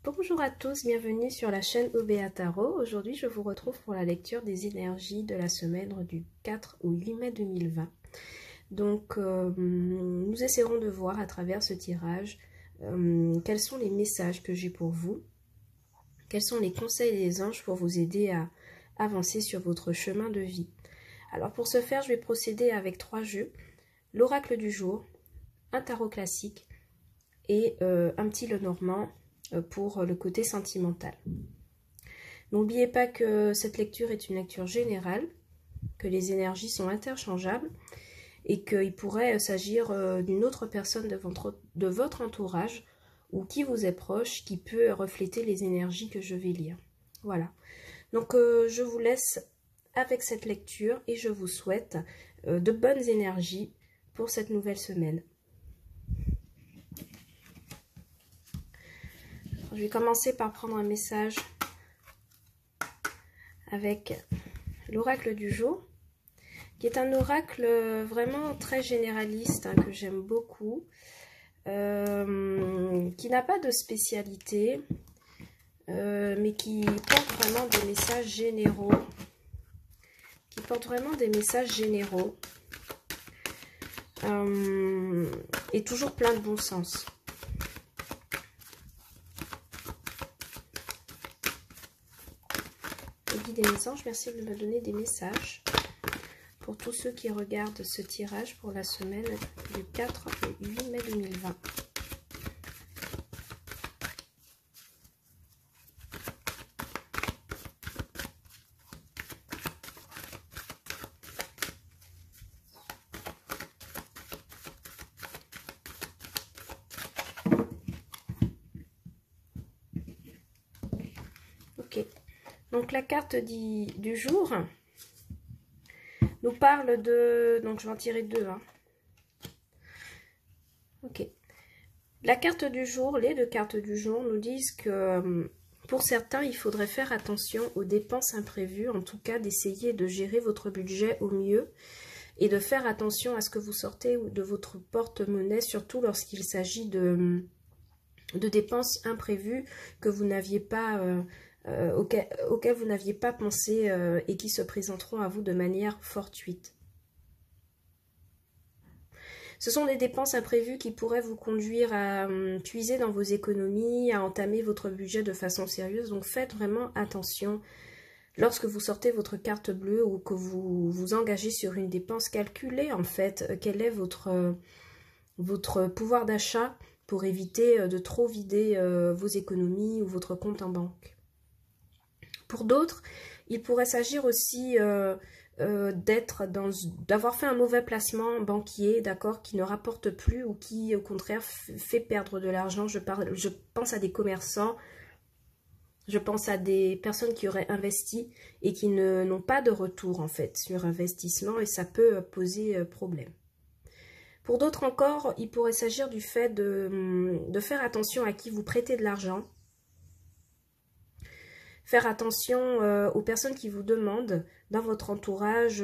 Bonjour à tous, bienvenue sur la chaîne OBA Tarot. Aujourd'hui, je vous retrouve pour la lecture des énergies de la semaine du 4 au 8 mai 2020. Donc, nous essaierons de voir à travers ce tirage quels sont les messages que j'ai pour vous, quels sont les conseils des anges pour vous aider à avancer sur votre chemin de vie. Alors, pour ce faire, je vais procéder avec 3 jeux, l'oracle du jour, un tarot classique et un petit Lenormand pour le côté sentimental. N'oubliez pas que cette lecture est une lecture générale, que les énergies sont interchangeables et qu'il pourrait s'agir d'une autre personne de votre entourage ou qui vous est proche, qui peut refléter les énergies que je vais lire. Voilà. Donc je vous laisse avec cette lecture et je vous souhaite de bonnes énergies pour cette nouvelle semaine. Je vais commencer par prendre un message avec l'oracle du jour, qui est un oracle vraiment très généraliste, que j'aime beaucoup, qui n'a pas de spécialité, mais qui porte vraiment des messages généraux, et toujours plein de bon sens. Des messages, merci de me donner des messages pour tous ceux qui regardent ce tirage pour la semaine du 4 au 8 mai 2020. Ok. Donc la carte du jour nous parle de... Donc je vais en tirer 2. Ok. La carte du jour, les 2 cartes du jour nous disent que pour certains, il faudrait faire attention aux dépenses imprévues. En tout cas, d'essayer de gérer votre budget au mieux et de faire attention à ce que vous sortez de votre porte-monnaie, surtout lorsqu'il s'agit de dépenses imprévues que vous n'aviez pas... auxquels vous n'aviez pas pensé et qui se présenteront à vous de manière fortuite. Ce sont des dépenses imprévues qui pourraient vous conduire à puiser dans vos économies, à entamer votre budget de façon sérieuse. Donc faites vraiment attention lorsque vous sortez votre carte bleue ou que vous vous engagez sur une dépense. Calculez en fait quel est votre pouvoir d'achat pour éviter de trop vider vos économies ou votre compte en banque. Pour d'autres, il pourrait s'agir aussi d'avoir fait un mauvais placement banquier, d'accord, qui ne rapporte plus ou qui, au contraire, fait perdre de l'argent. Je pense à des commerçants, je pense à des personnes qui auraient investi et qui n'ont pas de retour, en fait, sur investissement et ça peut poser problème. Pour d'autres encore, il pourrait s'agir du fait de faire attention à qui vous prêtez de l'argent. Faire attention aux personnes qui vous demandent dans votre entourage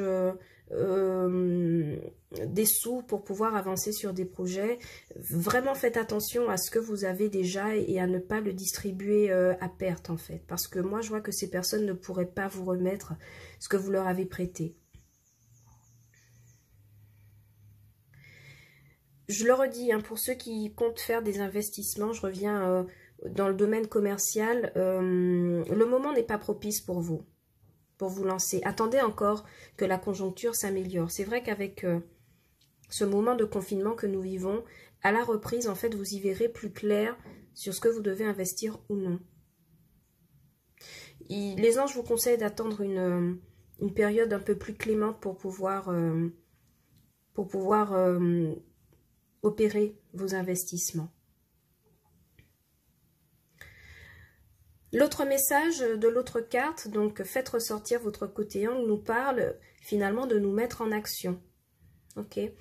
des sous pour pouvoir avancer sur des projets. Vraiment faites attention à ce que vous avez déjà et à ne pas le distribuer à perte en fait. Parce que moi je vois que ces personnes ne pourraient pas vous remettre ce que vous leur avez prêté. Je le redis, pour ceux qui comptent faire des investissements, je reviens dans le domaine commercial, le moment n'est pas propice pour vous lancer. Attendez encore que la conjoncture s'améliore. C'est vrai qu'avec ce moment de confinement que nous vivons, à la reprise, en fait, vous y verrez plus clair sur ce que vous devez investir ou non. Les anges vous conseillent d'attendre une période un peu plus clémente pour pouvoir opérer vos investissements. L'autre message de l'autre carte, donc faites ressortir votre côté angle, nous parle finalement de nous mettre en action. Ok. Il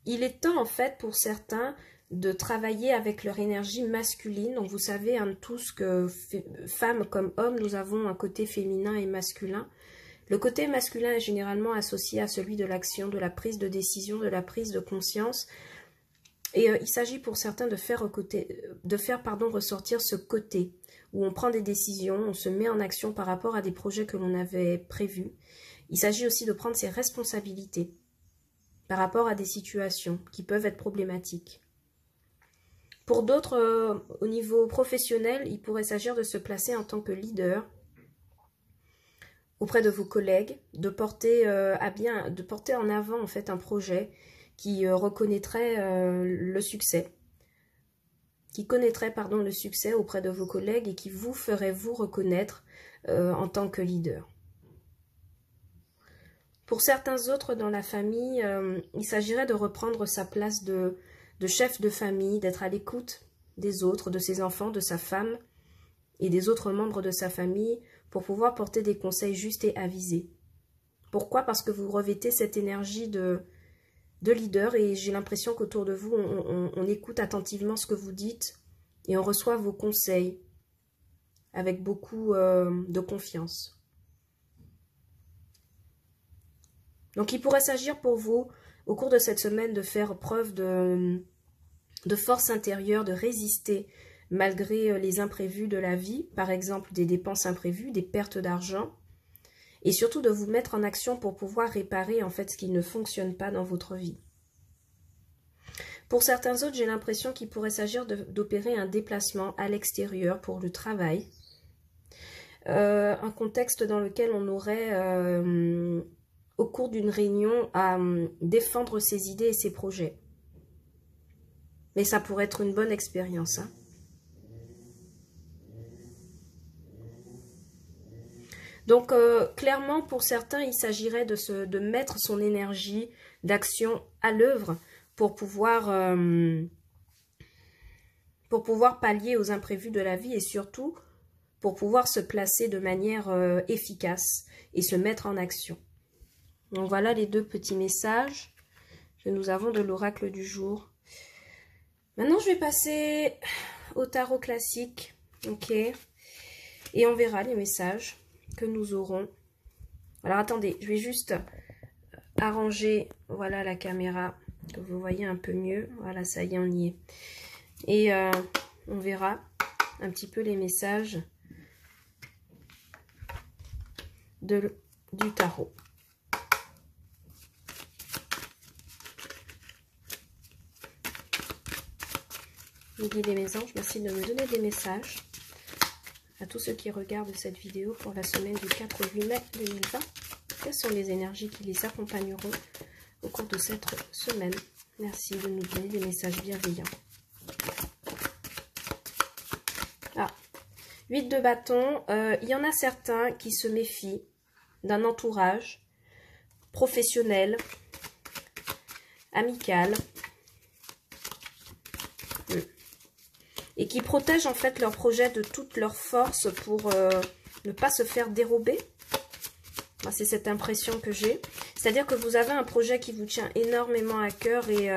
est temps en fait pour certains de travailler avec leur énergie masculine. Donc vous savez tous que femmes comme hommes, nous avons un côté féminin et masculin. Le côté masculin est généralement associé à celui de l'action, de la prise de décision, de la prise de conscience. Et il s'agit pour certains de faire, ressortir ce côté où on prend des décisions, on se met en action par rapport à des projets que l'on avait prévus. Il s'agit aussi de prendre ses responsabilités par rapport à des situations qui peuvent être problématiques. Pour d'autres, au niveau professionnel, il pourrait s'agir de se placer en tant que leader auprès de vos collègues, de porter en avant en fait un projet qui reconnaîtrait le succès, le succès auprès de vos collègues et qui vous ferait vous reconnaître en tant que leader. Pour certains autres dans la famille, il s'agirait de reprendre sa place de chef de famille, d'être à l'écoute des autres, de ses enfants, de sa femme et des autres membres de sa famille pour pouvoir porter des conseils justes et avisés. Pourquoi? Parce que vous revêtez cette énergie de leader et j'ai l'impression qu'autour de vous, on écoute attentivement ce que vous dites et on reçoit vos conseils avec beaucoup de confiance. Donc il pourrait s'agir pour vous, au cours de cette semaine, de faire preuve de force intérieure, de résister malgré les imprévus de la vie, par exemple des dépenses imprévues, des pertes d'argent, et surtout de vous mettre en action pour pouvoir réparer en fait ce qui ne fonctionne pas dans votre vie. Pour certains autres, j'ai l'impression qu'il pourrait s'agir d'opérer un déplacement à l'extérieur pour le travail, un contexte dans lequel on aurait, au cours d'une réunion, à défendre ses idées et ses projets. Mais ça pourrait être une bonne expérience, hein. Donc, clairement, pour certains, il s'agirait de mettre son énergie d'action à l'œuvre pour pouvoir pallier aux imprévus de la vie et surtout pour pouvoir se placer de manière efficace et se mettre en action. Donc, voilà les deux petits messages que nous avons de l'oracle du jour. Maintenant, je vais passer au tarot classique, ok, et on verra les messages que nous aurons. Alors attendez, je vais juste arranger, voilà la caméra, que vous voyez un peu mieux. Voilà, ça y est, on y est. Et on verra un petit peu les messages du tarot. Mes guides et mes anges, merci de me donner des messages. À tous ceux qui regardent cette vidéo pour la semaine du 4 au 8 mai 2020. Quelles sont les énergies qui les accompagneront au cours de cette semaine? Merci de nous donner des messages bienveillants. Ah, 8 de bâton. Il y en a certains qui se méfient d'un entourage professionnel, amical, et qui protègent en fait leur projet de toute leur force pour ne pas se faire dérober. C'est cette impression que j'ai. C'est-à-dire que vous avez un projet qui vous tient énormément à cœur et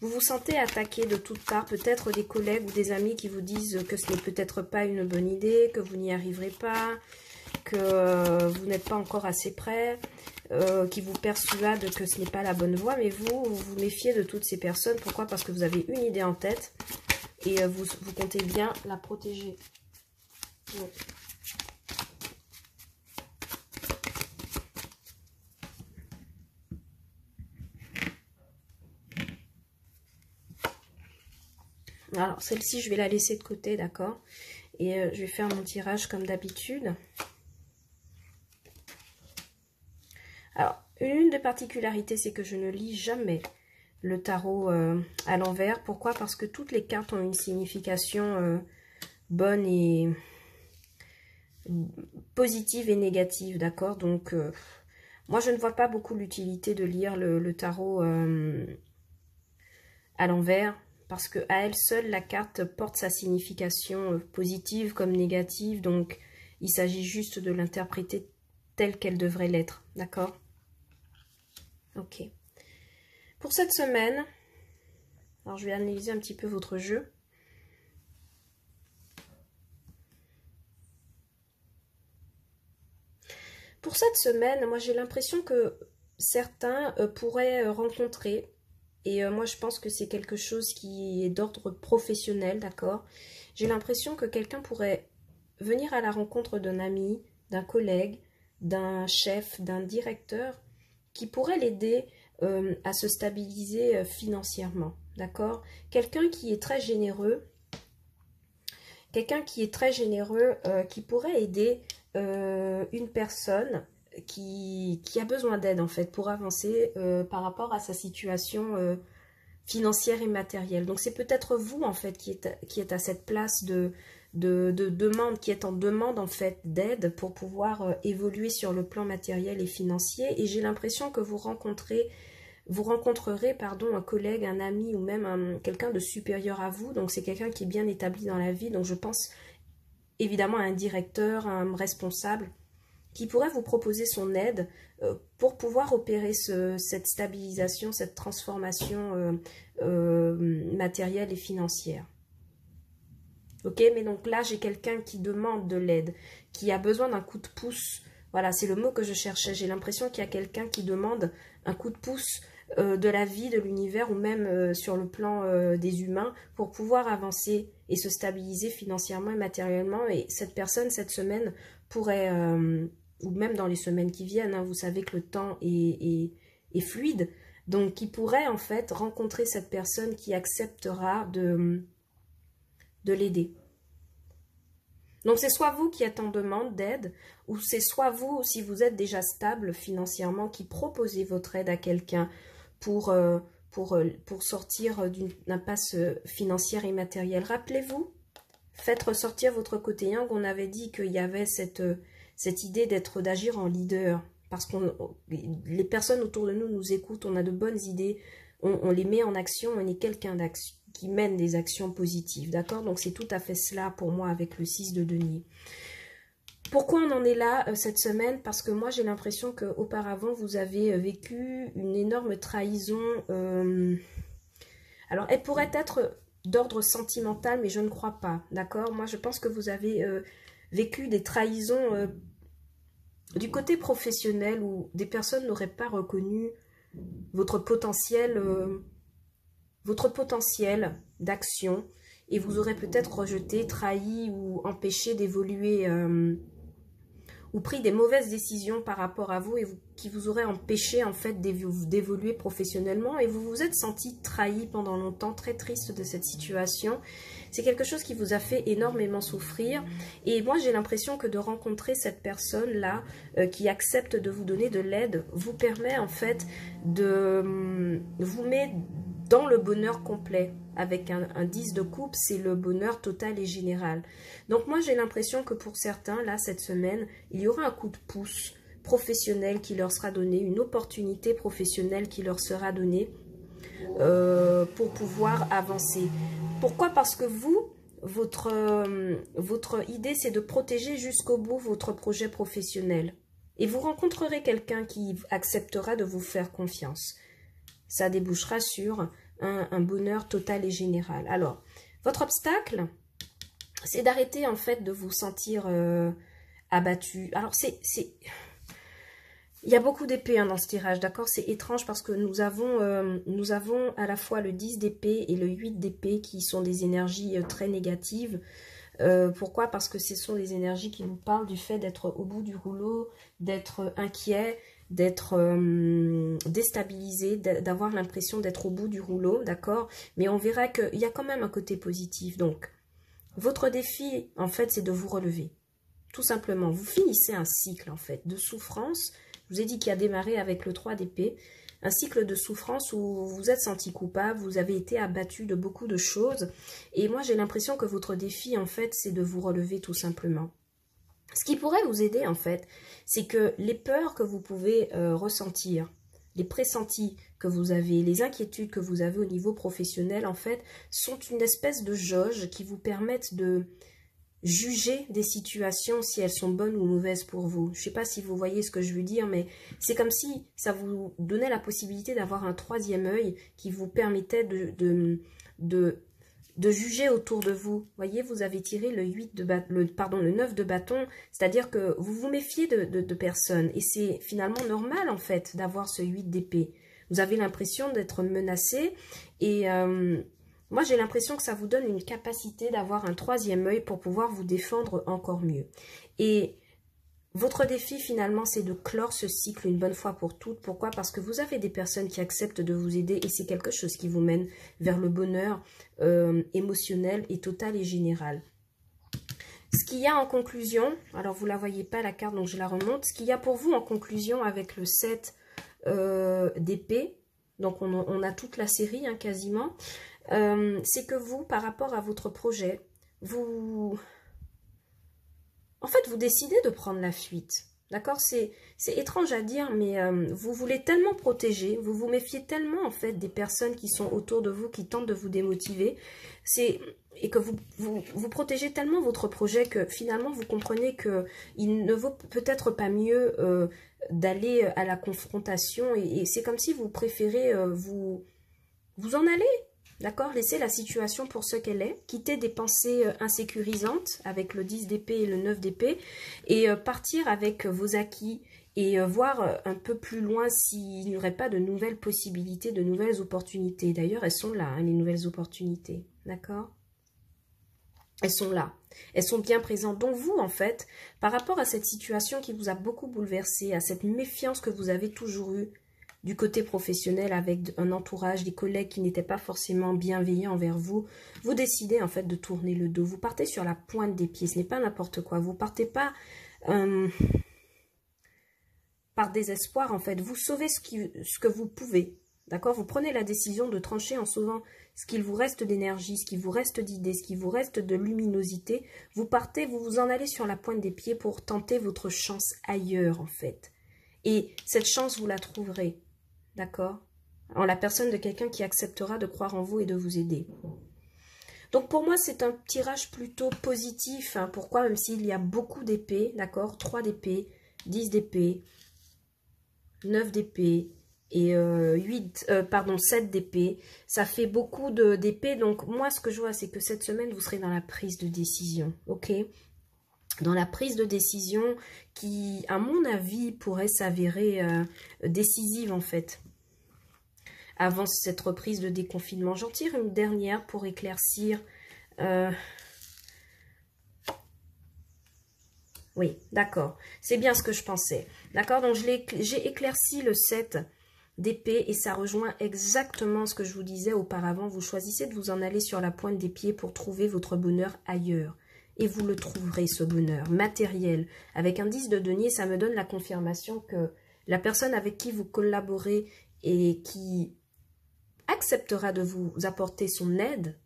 vous vous sentez attaqué de toutes parts. Peut-être des collègues ou des amis qui vous disent que ce n'est peut-être pas une bonne idée, que vous n'y arriverez pas, que vous n'êtes pas encore assez prêt, qui vous persuadent que ce n'est pas la bonne voie. Mais vous vous méfiez de toutes ces personnes. Pourquoi? Parce que vous avez une idée en tête. Et vous comptez bien la protéger. Ouais. Alors, celle-ci, je vais la laisser de côté, d'accord? Et je vais faire mon tirage comme d'habitude. Alors, une des particularités, c'est que je ne lis jamais le tarot à l'envers. Pourquoi? Parce que toutes les cartes ont une signification bonne et positive et négative, d'accord? Donc, moi, je ne vois pas beaucoup l'utilité de lire le tarot à l'envers, parce que à elle seule, la carte porte sa signification positive comme négative, donc il s'agit juste de l'interpréter telle qu'elle devrait l'être, d'accord? Ok. Pour cette semaine, alors je vais analyser un petit peu votre jeu. Pour cette semaine, moi j'ai l'impression que certains pourraient rencontrer Et moi, je pense que c'est quelque chose qui est d'ordre professionnel, d'accord? J'ai l'impression que quelqu'un pourrait venir à la rencontre d'un ami, d'un collègue, d'un chef, d'un directeur, qui pourrait l'aider à se stabiliser financièrement, d'accord? Quelqu'un qui est très généreux, qui pourrait aider une personne qui a besoin d'aide en fait pour avancer par rapport à sa situation financière et matérielle. Donc c'est peut-être vous en fait qui êtes à cette place de demande, qui est en demande en fait d'aide pour pouvoir évoluer sur le plan matériel et financier. Et j'ai l'impression que vous rencontrerez un collègue, un ami ou même quelqu'un de supérieur à vous. Donc c'est quelqu'un qui est bien établi dans la vie. Donc je pense évidemment à un directeur, à un responsable qui pourrait vous proposer son aide pour pouvoir opérer cette stabilisation, cette transformation matérielle et financière. Ok, mais donc là, j'ai quelqu'un qui demande de l'aide, qui a besoin d'un coup de pouce. Voilà, c'est le mot que je cherchais. J'ai l'impression qu'il y a quelqu'un qui demande un coup de pouce de la vie, de l'univers ou même sur le plan des humains pour pouvoir avancer et se stabiliser financièrement et matériellement. Et cette personne, cette semaine, pourrait... ou même dans les semaines qui viennent, hein, vous savez que le temps est fluide, donc qui pourrait en fait rencontrer cette personne qui acceptera de l'aider. Donc c'est soit vous qui êtes en demande d'aide, ou c'est soit vous, si vous êtes déjà stable financièrement, qui proposez votre aide à quelqu'un pour sortir d'une impasse financière et matérielle. Rappelez-vous, faites ressortir votre côté yang, on avait dit qu'il y avait cette idée d'agir en leader, parce que les personnes autour de nous nous écoutent, on a de bonnes idées, on les met en action, on est quelqu'un qui mène des actions positives, d'accord? Donc c'est tout à fait cela pour moi avec le 6 de denier. Pourquoi on en est là cette semaine? Parce que moi j'ai l'impression qu'auparavant vous avez vécu une énorme trahison. Alors elle pourrait être d'ordre sentimental, mais je ne crois pas, d'accord? Moi je pense que vous avez vécu des trahisons du côté professionnel où des personnes n'auraient pas reconnu votre potentiel d'action et vous aurez peut-être rejeté, trahi ou empêché d'évoluer ou pris des mauvaises décisions par rapport à vous et qui vous auraient empêché en fait d'évoluer professionnellement et vous vous êtes senti trahi pendant longtemps, très triste de cette situation. C'est quelque chose qui vous a fait énormément souffrir et moi j'ai l'impression que de rencontrer cette personne-là qui accepte de vous donner de l'aide vous permet en fait de vous mettre dans le bonheur complet. Avec un 10 de coupe, c'est le bonheur total et général. Donc moi j'ai l'impression que pour certains, là cette semaine, il y aura un coup de pouce professionnel qui leur sera donné, une opportunité professionnelle qui leur sera donnée pour pouvoir avancer. Pourquoi? Parce que vous, votre idée c'est de protéger jusqu'au bout votre projet professionnel. Et vous rencontrerez quelqu'un qui acceptera de vous faire confiance. Ça débouchera sur un bonheur total et général. Alors, votre obstacle, c'est d'arrêter en fait de vous sentir abattu. Alors, il y a beaucoup d'épées dans ce tirage, d'accord? C'est étrange parce que nous avons à la fois le 10 d'épée et le 8 d'épée qui sont des énergies très négatives. Pourquoi? Parce que ce sont des énergies qui nous parlent du fait d'être au bout du rouleau, d'être inquiet, d'être déstabilisé, d'avoir l'impression d'être au bout du rouleau, d'accord? Mais on verra qu'il y a quand même un côté positif. Donc, votre défi, en fait, c'est de vous relever. Tout simplement, vous finissez un cycle, en fait, de souffrance. Je vous ai dit qu'il a démarré avec le 3 d'épée. Un cycle de souffrance où vous vous êtes senti coupable, vous avez été abattu de beaucoup de choses. Et moi, j'ai l'impression que votre défi, en fait, c'est de vous relever tout simplement. Ce qui pourrait vous aider, en fait, c'est que les peurs que vous pouvez ressentir, les pressentis que vous avez, les inquiétudes que vous avez au niveau professionnel, en fait, sont une espèce de jauge qui vous permettent de juger des situations si elles sont bonnes ou mauvaises pour vous. Je ne sais pas si vous voyez ce que je veux dire, mais c'est comme si ça vous donnait la possibilité d'avoir un troisième œil qui vous permettait de juger autour de vous. Vous voyez, vous avez tiré le 9 de bâton, c'est-à-dire que vous vous méfiez de personnes. Et c'est finalement normal, en fait, d'avoir ce 8 d'épée. Vous avez l'impression d'être menacé et moi j'ai l'impression que ça vous donne une capacité d'avoir un troisième œil pour pouvoir vous défendre encore mieux. Et votre défi finalement c'est de clore ce cycle une bonne fois pour toutes. Pourquoi? Parce que vous avez des personnes qui acceptent de vous aider et c'est quelque chose qui vous mène vers le bonheur émotionnel et total et général. Ce qu'il y a en conclusion, alors vous ne la voyez pas la carte donc je la remonte, ce qu'il y a pour vous en conclusion avec le 7 d'épée, donc on a toute la série hein, quasiment, c'est que vous par rapport à votre projet, en fait, vous décidez de prendre la fuite, d'accord? C'est étrange à dire, mais vous voulez tellement protéger, vous vous méfiez tellement, en fait, des personnes qui sont autour de vous, qui tentent de vous démotiver, et que vous protégez tellement votre projet que finalement, vous comprenez qu'il ne vaut peut-être pas mieux d'aller à la confrontation, et c'est comme si vous préférez vous en aller. D'accord? Laissez la situation pour ce qu'elle est. Quittez des pensées insécurisantes avec le 10 d'épée et le 9 d'épée. Et partir avec vos acquis et voir un peu plus loin s'il n'y aurait pas de nouvelles possibilités, de nouvelles opportunités. D'ailleurs, elles sont là, hein, les nouvelles opportunités. D'accord? Elles sont là. Elles sont bien présentes. Donc vous, en fait, par rapport à cette situation qui vous a beaucoup bouleversé, à cette méfiance que vous avez toujours eue, du côté professionnel avec un entourage, des collègues qui n'étaient pas forcément bienveillants envers vous, vous décidez en fait de tourner le dos. Vous partez sur la pointe des pieds, ce n'est pas n'importe quoi. Vous ne partez pas par désespoir en fait. Vous sauvez ce que vous pouvez. D'accord? Vous prenez la décision de trancher en sauvant ce qu'il vous reste d'énergie, ce qu'il vous reste d'idées, ce qu'il vous reste de luminosité. Vous partez, vous vous en allez sur la pointe des pieds pour tenter votre chance ailleurs en fait. Et cette chance, vous la trouverez. D'accord? En la personne de quelqu'un qui acceptera de croire en vous et de vous aider. Donc pour moi, c'est un tirage plutôt positif. Hein. Pourquoi? Même s'il y a beaucoup d'épées, d'accord? 3 d'épée, 10 d'épée, 9 d'épée et 7 d'épée. Ça fait beaucoup d'épées. Donc moi, ce que je vois, c'est que cette semaine, vous serez dans la prise de décision. Ok? Dans la prise de décision qui, à mon avis, pourrait s'avérer décisive en fait. Avant cette reprise de déconfinement. J'en tire une dernière pour éclaircir. Oui, d'accord. C'est bien ce que je pensais. D'accord, donc j'ai éclairci le 7 d'épée et ça rejoint exactement ce que je vous disais auparavant. Vous choisissez de vous en aller sur la pointe des pieds pour trouver votre bonheur ailleurs. Et vous le trouverez, ce bonheur matériel. Avec un 10 de denier, ça me donne la confirmation que la personne avec qui vous collaborez et qui acceptera de vous apporter son aide,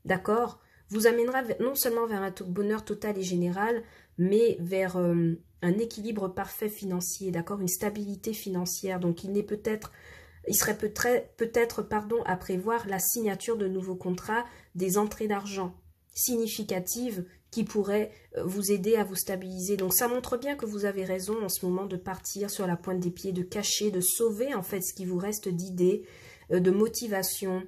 d'accord, vous amènera non seulement vers un bonheur total et général, mais vers un équilibre parfait financier, d'accord, une stabilité financière. Donc il serait peut-être à prévoir la signature de nouveaux contrats, des entrées d'argent significatives qui pourraient vous aider à vous stabiliser. Donc ça montre bien que vous avez raison en ce moment de partir sur la pointe des pieds, de cacher, de sauver en fait ce qui vous reste d'idées, de motivation,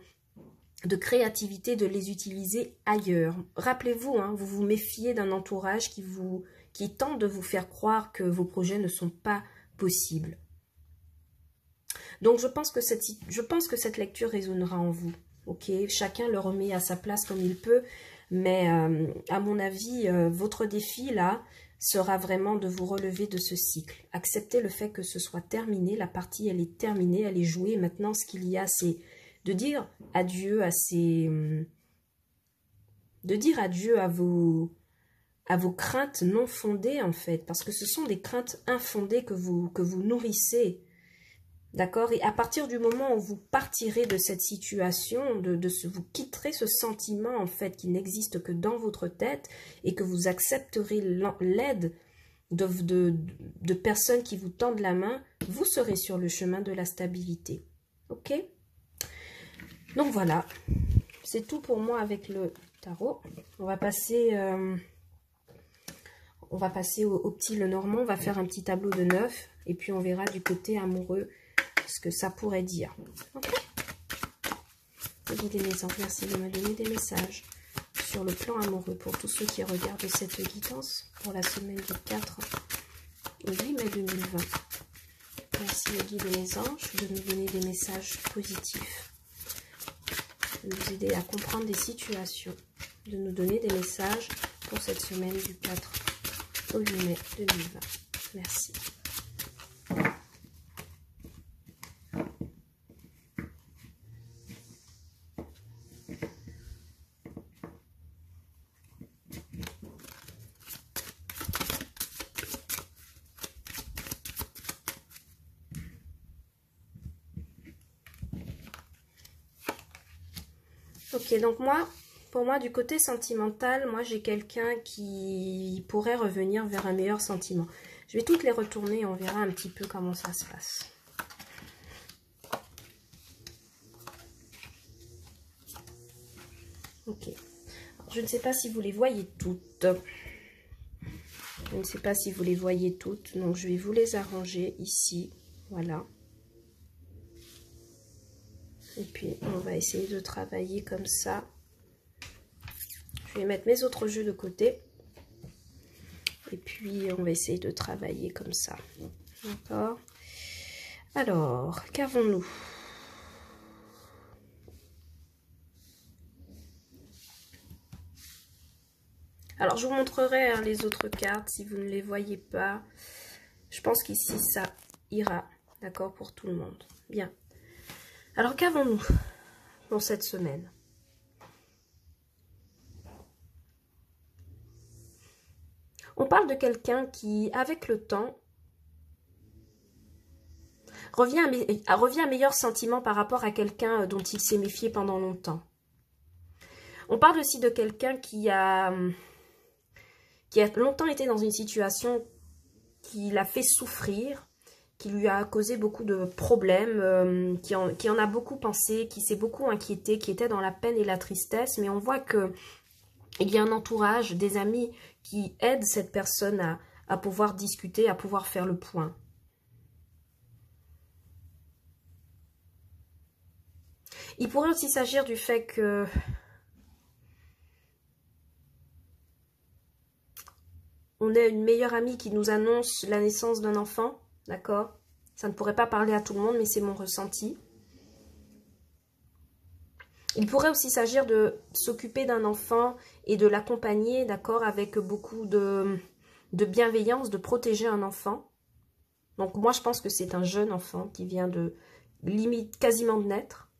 de créativité, de les utiliser ailleurs. Rappelez-vous, hein, vous vous méfiez d'un entourage qui tente de vous faire croire que vos projets ne sont pas possibles. Donc je pense que cette lecture résonnera en vous. Ok, chacun le remet à sa place comme il peut, mais à mon avis, votre défi là sera vraiment de vous relever de ce cycle. Acceptez le fait que ce soit terminé, la partie elle est terminée, elle est jouée. Maintenant ce qu'il y a c'est de dire adieu à vos craintes non fondées en fait, parce que ce sont des craintes infondées que vous nourrissez. D'accord? Et à partir du moment où vous partirez de cette situation, vous quitterez ce sentiment en fait qui n'existe que dans votre tête et que vous accepterez l'aide de personnes qui vous tendent la main, vous serez sur le chemin de la stabilité. Ok? Donc voilà, c'est tout pour moi avec le tarot. On va passer au petit Lenormand, on va faire un petit tableau de 9 et puis on verra du côté amoureux ce que ça pourrait dire. Okay. Guidez mes anges, merci de me donner des messages sur le plan amoureux pour tous ceux qui regardent cette guidance pour la semaine du 4 au 8 mai 2020. Merci les guides et les anges de nous donner des messages positifs, de nous aider à comprendre des situations, de nous donner des messages pour cette semaine du 4 au 8 mai 2020. Merci. Ok, donc pour moi, du côté sentimental, moi j'ai quelqu'un qui pourrait revenir vers un meilleur sentiment. Je vais toutes les retourner et on verra un petit peu comment ça se passe. Ok, alors, je ne sais pas si vous les voyez toutes. Je ne sais pas si vous les voyez toutes, donc je vais vous les arranger ici, voilà. Et puis, on va essayer de travailler comme ça. Je vais mettre mes autres jeux de côté. Et puis, on va essayer de travailler comme ça. D'accord? Alors, qu'avons-nous? Alors, je vous montrerai hein, les autres cartes si vous ne les voyez pas. Je pense qu'ici, ça ira. D'accord? Pour tout le monde. Bien. Alors, qu'avons-nous pour cette semaine? On parle de quelqu'un qui, avec le temps, revient à meilleur sentiment par rapport à quelqu'un dont il s'est méfié pendant longtemps. On parle aussi de quelqu'un qui a longtemps été dans une situation qui l'a fait souffrir, qui lui a causé beaucoup de problèmes, qui en a beaucoup pensé, qui s'est beaucoup inquiété, qui était dans la peine et la tristesse, mais on voit que il y a un entourage, des amis qui aident cette personne à pouvoir discuter, à pouvoir faire le point. Il pourrait aussi s'agir du fait que on a une meilleure amie qui nous annonce la naissance d'un enfant, d'accord? Ça ne pourrait pas parler à tout le monde, mais c'est mon ressenti. Il pourrait aussi s'agir de s'occuper d'un enfant et de l'accompagner, d'accord, avec beaucoup de bienveillance, de protéger un enfant. Donc moi, je pense que c'est un jeune enfant qui vient de limite quasiment de naître.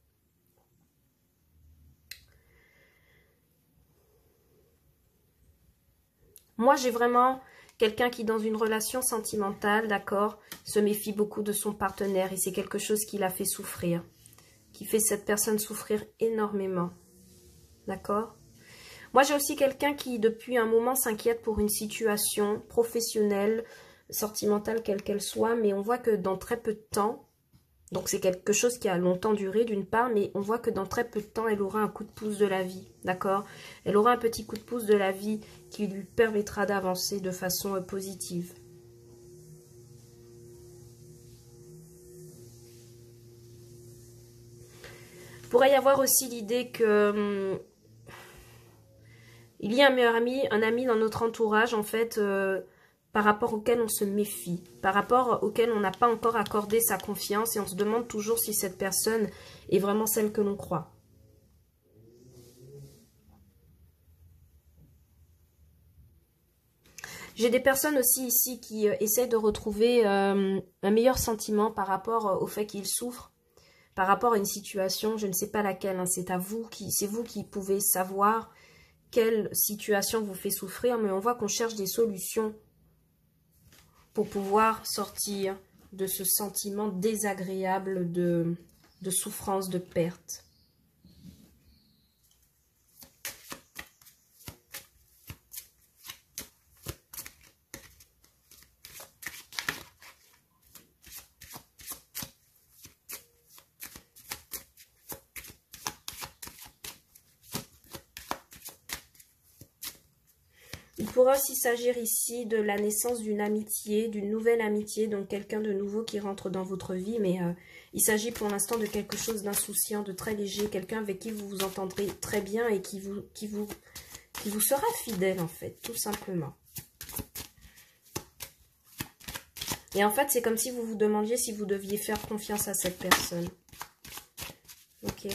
Moi, j'ai vraiment quelqu'un qui, dans une relation sentimentale, d'accord, se méfie beaucoup de son partenaire et c'est quelque chose qui l'a fait souffrir, qui fait cette personne souffrir énormément, d'accord? Moi, j'ai aussi quelqu'un qui, depuis un moment, s'inquiète pour une situation professionnelle, sentimentale, quelle qu'elle soit, mais on voit que dans très peu de temps, donc c'est quelque chose qui a longtemps duré d'une part, mais on voit que dans très peu de temps, elle aura un coup de pouce de la vie, d'accord? Elle aura un petit coup de pouce de la vie qui lui permettra d'avancer de façon positive. Il pourrait y avoir aussi l'idée que il y a un meilleur ami, un ami dans notre entourage, en fait, par rapport auquel on se méfie, par rapport auquel on n'a pas encore accordé sa confiance et on se demande toujours si cette personne est vraiment celle que l'on croit. J'ai des personnes aussi ici qui essaient de retrouver un meilleur sentiment par rapport au fait qu'ils souffrent, par rapport à une situation, je ne sais pas laquelle, hein, c'est vous qui pouvez savoir quelle situation vous fait souffrir, mais on voit qu'on cherche des solutions pour pouvoir sortir de ce sentiment désagréable de souffrance, de perte. Il pourra aussi s'agir ici de la naissance d'une amitié, d'une nouvelle amitié, donc quelqu'un de nouveau qui rentre dans votre vie, mais il s'agit pour l'instant de quelque chose d'insouciant, de très léger, quelqu'un avec qui vous vous entendrez très bien et qui vous sera fidèle en fait, tout simplement. Et en fait, c'est comme si vous vous demandiez si vous deviez faire confiance à cette personne. Ok.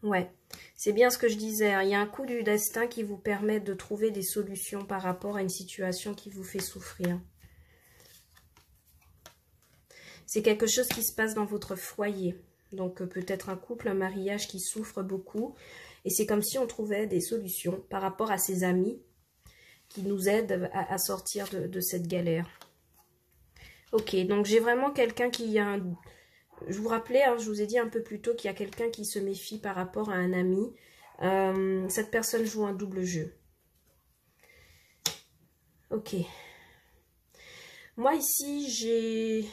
Ouais, c'est bien ce que je disais, hein. Il y a un coup du destin qui vous permet de trouver des solutions par rapport à une situation qui vous fait souffrir. C'est quelque chose qui se passe dans votre foyer. Donc peut-être un couple, un mariage qui souffre beaucoup. Et c'est comme si on trouvait des solutions par rapport à ses amis qui nous aident à sortir de cette galère. Ok, donc j'ai vraiment quelqu'un qui a un... Je vous rappelais, hein, je vous ai dit un peu plus tôt qu'il y a quelqu'un qui se méfie par rapport à un ami. Cette personne joue un double jeu. Ok. Moi ici,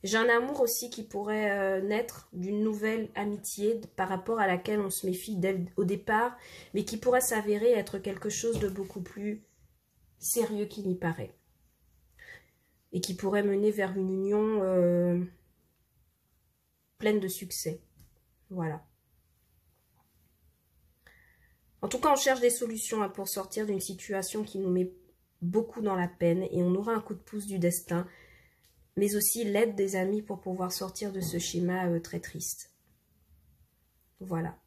j'ai un amour aussi qui pourrait naître d'une nouvelle amitié par rapport à laquelle on se méfie au départ, mais qui pourrait s'avérer être quelque chose de beaucoup plus sérieux qu'il n'y paraît. Et qui pourrait mener vers une union pleine de succès. Voilà. En tout cas, on cherche des solutions pour sortir d'une situation qui nous met beaucoup dans la peine et on aura un coup de pouce du destin, mais aussi l'aide des amis pour pouvoir sortir de ce schéma très triste. Voilà.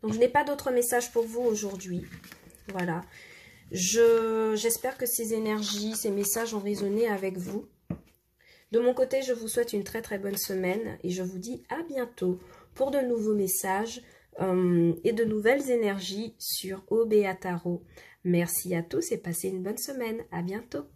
Donc, je n'ai pas d'autres messages pour vous aujourd'hui. Voilà. J'espère que ces énergies, ces messages ont résonné avec vous. De mon côté, je vous souhaite une très très bonne semaine et je vous dis à bientôt pour de nouveaux messages et de nouvelles énergies sur OBA Tarot. Merci à tous et passez une bonne semaine. À bientôt.